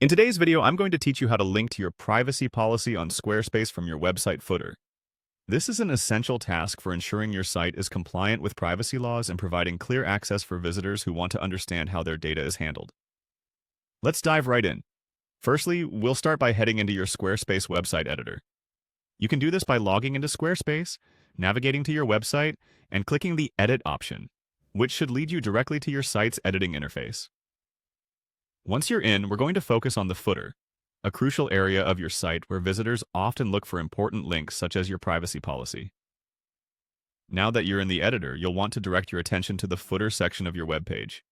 In today's video, I'm going to teach you how to link to your privacy policy on Squarespace from your website footer. This is an essential task for ensuring your site is compliant with privacy laws and providing clear access for visitors who want to understand how their data is handled. Let's dive right in. Firstly, we'll start by heading into your Squarespace website editor. You can do this by logging into Squarespace, navigating to your website, and clicking the Edit option, which should lead you directly to your site's editing interface. Once you're in, we're going to focus on the footer, a crucial area of your site where visitors often look for important links such as your privacy policy. Now that you're in the editor, you'll want to direct your attention to the footer section of your web page.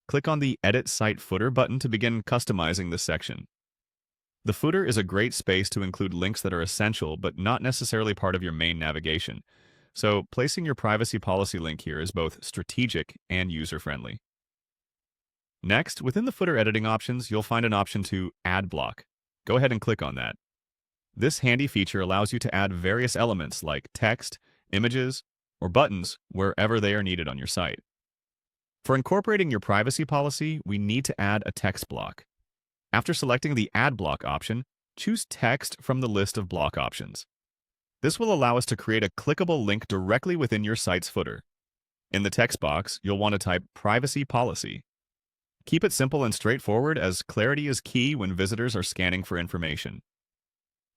Click on the Edit Site Footer button to begin customizing this section. The footer is a great space to include links that are essential but not necessarily part of your main navigation, so placing your privacy policy link here is both strategic and user-friendly. Next, within the footer editing options, you'll find an option to Add Block. Go ahead and click on that. This handy feature allows you to add various elements like text, images, or buttons wherever they are needed on your site. For incorporating your privacy policy, we need to add a text block. After selecting the Add Block option, choose Text from the list of block options. This will allow us to create a clickable link directly within your site's footer. In the text box, you'll want to type Privacy Policy. Keep it simple and straightforward, as clarity is key when visitors are scanning for information.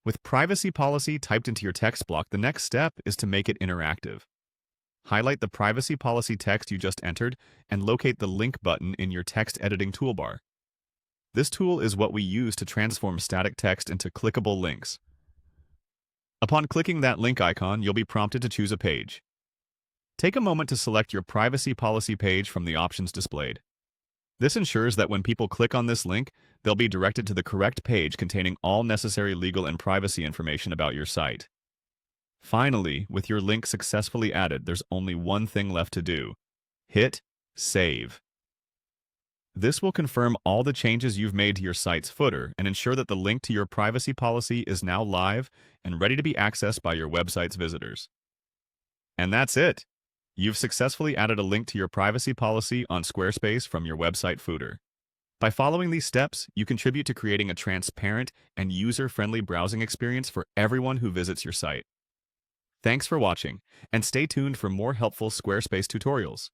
With privacy policy typed into your text block, the next step is to make it interactive. Highlight the privacy policy text you just entered and locate the link button in your text editing toolbar. This tool is what we use to transform static text into clickable links. Upon clicking that link icon, you'll be prompted to choose a page. Take a moment to select your privacy policy page from the options displayed. This ensures that when people click on this link, they'll be directed to the correct page containing all necessary legal and privacy information about your site. Finally, with your link successfully added, there's only one thing left to do. Hit Save. This will confirm all the changes you've made to your site's footer and ensure that the link to your privacy policy is now live and ready to be accessed by your website's visitors. And that's it! You've successfully added a link to your privacy policy on Squarespace from your website footer. By following these steps, you contribute to creating a transparent and user-friendly browsing experience for everyone who visits your site. Thanks for watching, and stay tuned for more helpful Squarespace tutorials.